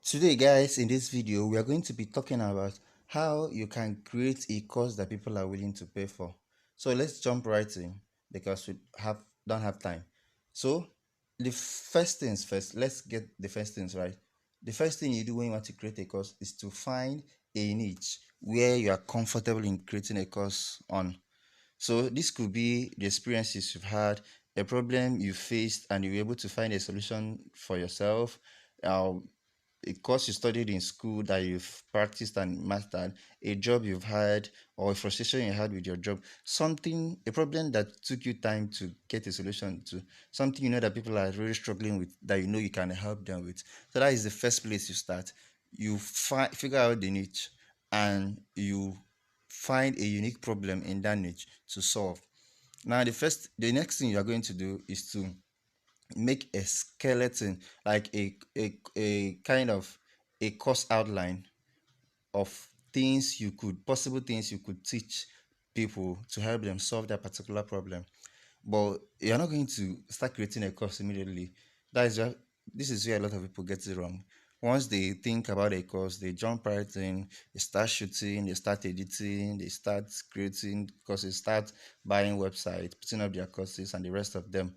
Today, guys, in this video, we are going to be talking about how you can create a course that people are willing to pay for. So let's jump right in because we don't have time. So the first things first, let's get the first things right. The first thing you do when you want to create a course is to find a niche where you are comfortable in creating a course on. So this could be the experiences you've had, a problem you faced, and you were able to find a solution for yourself. A course you studied in school that you've practiced and mastered, a job you've had, or a frustration you had with your job, something, a problem that took you time to get a solution to, something you know that people are really struggling with that you know you can help them with. So that is the first place you start. You figure out the niche and you find a unique problem in that niche to solve. Now, the next thing you are going to do is to make a skeleton, like a kind of a course outline of possible things you could teach people to help them solve that particular problem. But you're not going to start creating a course immediately. That is where This is where a lot of people get it wrong. Once they think about a course, they jump right in, they start shooting, they start editing, they start creating courses, start buying websites, putting up their courses and the rest of them.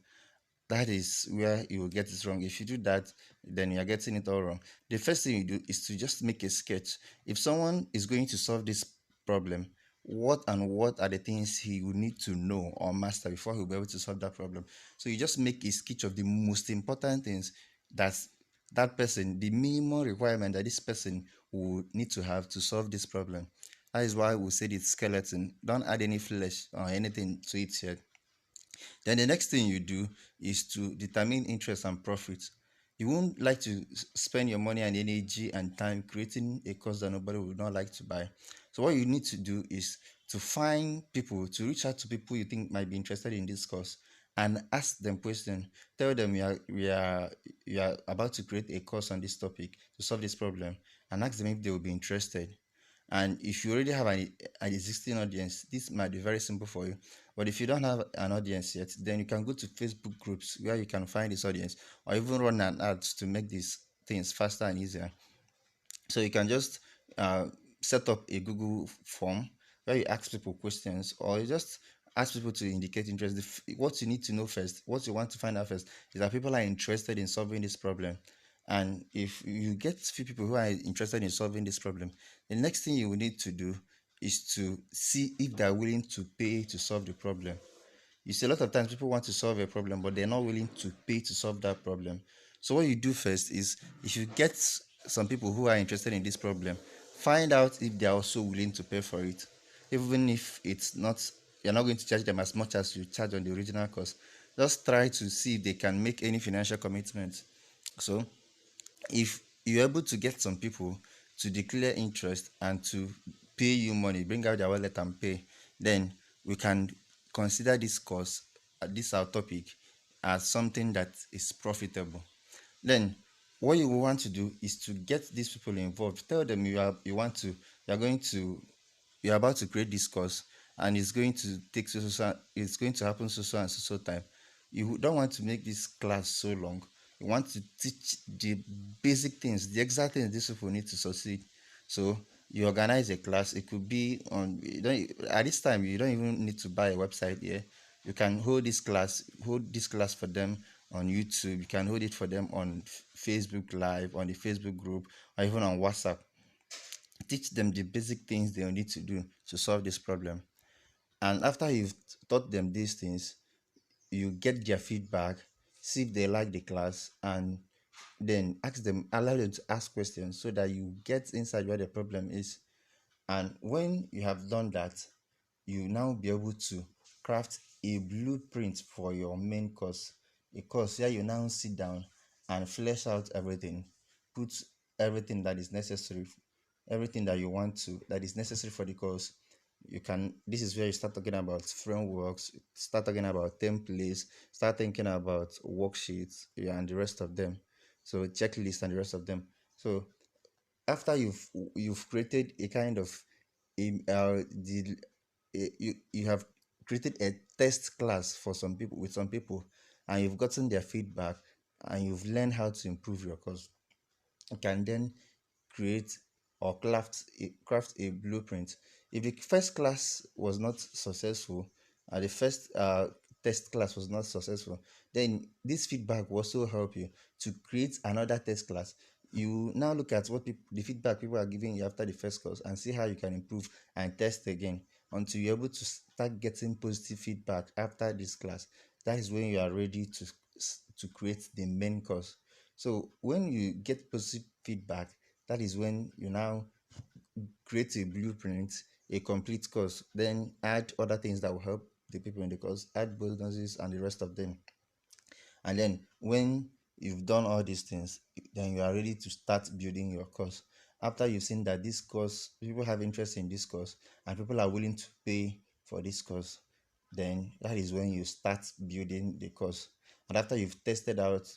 That is where you will get it wrong. If you do that, then you're getting it all wrong. The first thing you do is to just make a sketch. If someone is going to solve this problem, what are the things he will need to know or master before he'll be able to solve that problem? So you just make a sketch of the most important things that the minimum requirement that this person will need to have to solve this problem. That is why we said it's skeleton. Don't add any flesh or anything to it yet. Then the next thing you do is to determine interest and profit. You won't like to spend your money and energy and time creating a course that nobody would not like to buy. So what you need to do is to reach out to people you think might be interested in this course and ask them questions. Tell them you are about to create a course on this topic to solve this problem, and ask them if they will be interested. And if you already have an existing audience, this might be very simple for you. But if you don't have an audience yet, then you can go to Facebook groups where you can find this audience, or even run an ad to make these things faster and easier. So you can just uh, set up a Google form where you ask people questions, or you just ask people to indicate interest. What you need to know first, what you want to find out first, is that people are interested in solving this problem. And if you get few people who are interested in solving this problem, the next thing you will need to do is to see if they are willing to pay to solve the problem. You see, a lot of times people want to solve a problem, but they're not willing to pay to solve that problem. So what you do first is, if you get some people who are interested in this problem, find out if they're also willing to pay for it. Even if it's not, you're not going to charge them as much as you charge on the original cost. Just try to see if they can make any financial commitment. So if you're able to get some people to declare interest and to pay you money, bring out their wallet and pay, then we can consider this course, this our topic, as something that is profitable. Then what you want to do is to get these people involved. Tell them you're going to you're about to create this course, and it's going to take it's going to happen and so time. You don't want to make this class so long. You want to teach the basic things, the exact things these people need to succeed. So you organize a class. It could be on, you don't, at this time you don't even need to buy a website here. You can hold this class for them on YouTube. You can hold it for them on Facebook Live, on the Facebook group, or even on WhatsApp. Teach them the basic things they need to do to solve this problem. And after you've taught them these things, you get their feedback, see if they like the class, and then allow them to ask questions so that you get inside where the problem is. And when you have done that, you now be able to craft a blueprint for your main course. A course where you now sit down and flesh out everything, put everything that is necessary, everything that you want to that is necessary for the course. You can This is where you start talking about frameworks, start talking about templates, start thinking about worksheets, yeah, and the rest of them. So checklists and the rest of them. So after you've created a kind of you have created a test class for some people, with some people, and you've gotten their feedback, and you've learned how to improve your course. you can then create or craft a blueprint. If the first class was not successful, the first test class was not successful, then this feedback will also help you to create another test class. You now look at the feedback people are giving you after the first course and see how you can improve and test again until you're able to start getting positive feedback after this class. That is when you are ready to create the main course. So when you get positive feedback, that is when you now create a blueprint, a complete course, then add other things that will help the people in the course, add bonuses and the rest of them. And then when you've done all these things, then you are ready to start building your course. After you've seen that this course, people have interest in this course and people are willing to pay for this course, then that is when you start building the course. And after you've tested out,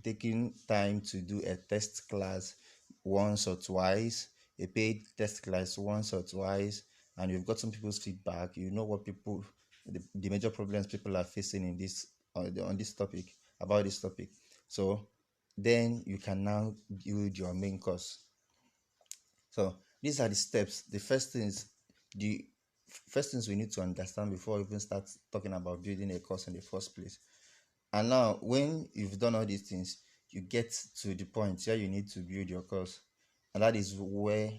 taking time to do a test class once or twice, a paid test class once or twice, and you've got some people's feedback, you know what the major problems people are facing in this on this topic, about this topic. So then you can now build your main course. So these are the steps. The first things we need to understand before we even start talking about building a course in the first place. And now, when you've done all these things, you get to the point where you need to build your course, and that is where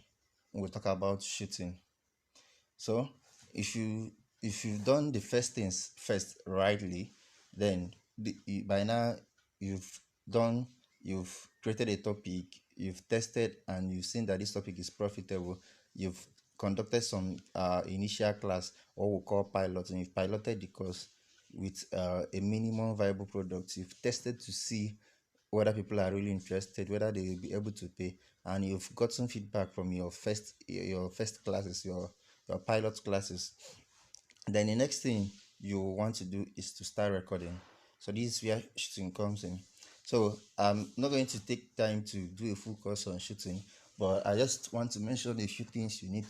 we'll talk about shooting. So, if you've done the first things first rightly, then by now you've done you've created a topic, you've tested, and you've seen that this topic is profitable. You've conducted some initial class, or we call pilot, and you've piloted the course with a minimum viable product. You've tested to see whether people are really interested, whether they will be able to pay, and you've gotten feedback from your first classes, your pilot classes. Then the next thing you want to do is to start recording. So this is where shooting comes in. So I'm not going to take time to do a full course on shooting, but I just want to mention a few things you need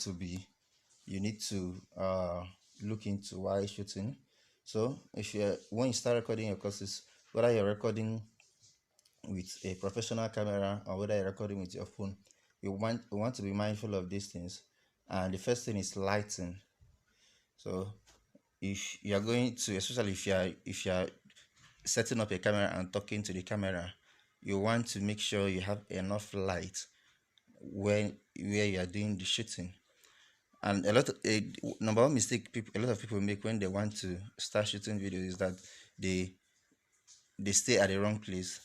to look into while shooting. So if you when you start recording your courses, whether you're recording with a professional camera or whether you're recording with your phone, you want to be mindful of these things. And the first thing is lighting. So if you are going to, especially if you are setting up a camera and talking to the camera, you want to make sure you have enough light when where you are doing the shooting. And number one mistake a lot of people make when they want to start shooting videos is that they they stay at the wrong place.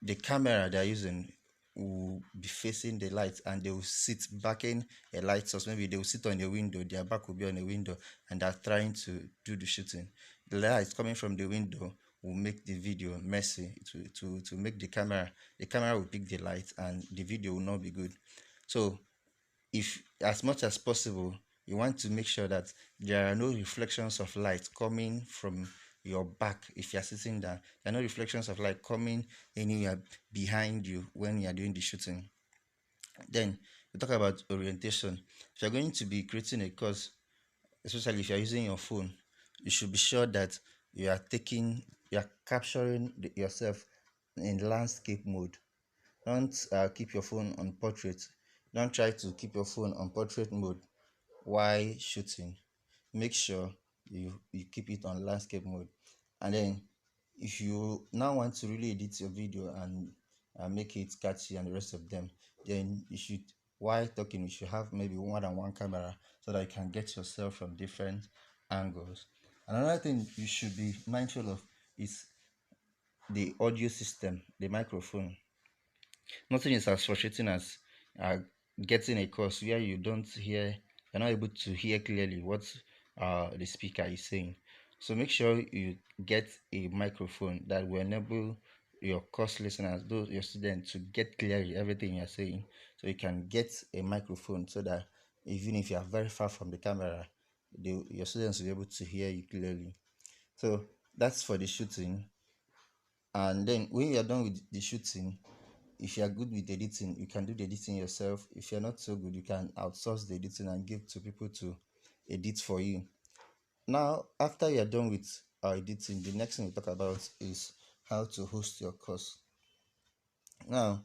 The camera they're using will be facing the light, and they will sit backing a light source. Maybe they will sit on the window, their back will be on the window, and they're trying to do the shooting. The light coming from the window will make the video messy. To make the camera will pick the light and the video will not be good. So if as much as possible you want to make sure that there are no reflections of light coming from your back. If you're sitting down, there are no reflections of light coming anywhere behind you when you're doing the shooting. Then we talk about orientation. If you're going to be creating a course, especially if you're using your phone, you should be sure that you are capturing yourself in landscape mode. Don't keep your phone on portrait. Don't try to keep your phone on portrait mode while shooting. Make sure you keep it on landscape mode. And then if you now want to really edit your video and make it catchy and the rest of them, then you should, while talking, you should have maybe more than one camera so that you can get yourself from different angles. Another thing you should be mindful of is the audio system, the microphone. Nothing is as frustrating as uh, getting a course where you're not able to hear clearly what the speaker is saying. So make sure you get a microphone that will enable your course listeners, those your students, to get clearly everything you're saying. So you can get a microphone so that even if you are very far from the camera, your students will be able to hear you clearly. So that's for the shooting. And then when you're done with the shooting, if you are good with editing, you can do the editing yourself. If you're not so good, you can outsource the editing and give to people to edit for you. Now, after you're done with editing, the next thing we talk about is how to host your course. Now,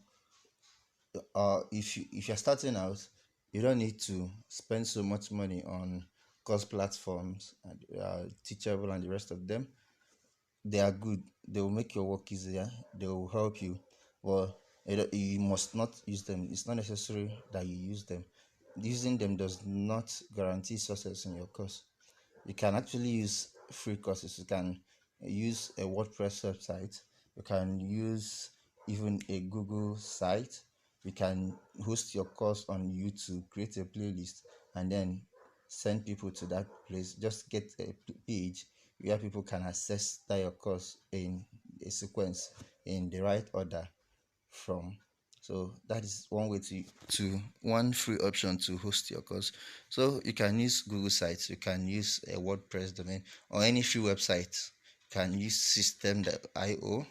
if you're starting out, you don't need to spend so much money on course platforms and Teachable and the rest of them. They are good. They will make your work easier. They will help you. Well, you must not use them. It's not necessary that you use them. Using them does not guarantee success in your course. You can actually use free courses. You can use a WordPress website. You can use even a Google site. You can host your course on YouTube, create a playlist, and then send people to that place. Just get a page where people can access that your course in a sequence in the right order from. So that is one way to one free option to host your course. So you can use Google Sites, you can use a WordPress domain, or any free website. You can use System.io,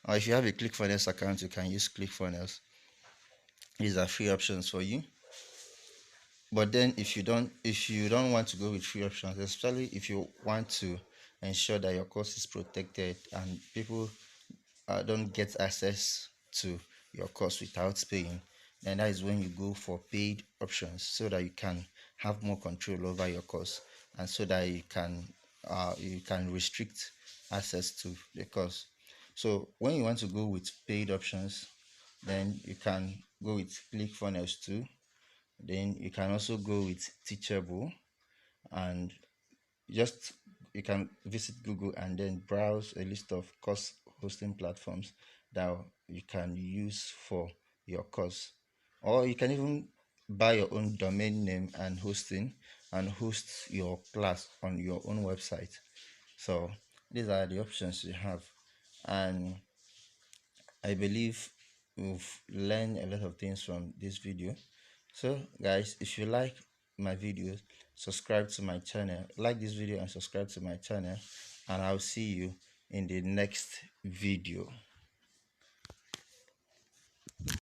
or if you have a ClickFunnels account, you can use ClickFunnels. These are free options for you. But then if you don't want to go with free options, especially if you want to ensure that your course is protected and people don't get access to your course without paying, then that is when you go for paid options so that you can have more control over your course, and so that you can restrict access to the course. So when you want to go with paid options, then you can go with ClickFunnels too. Then you can also go with Teachable, and just you can visit Google and then browse a list of course hosting platforms that you can use for your course. Or you can even buy your own domain name and hosting and host your class on your own website. So these are the options you have. And I believe we've learned a lot of things from this video. So guys, if you like my videos, subscribe to my channel, like this video and subscribe to my channel, and I'll see you in the next video.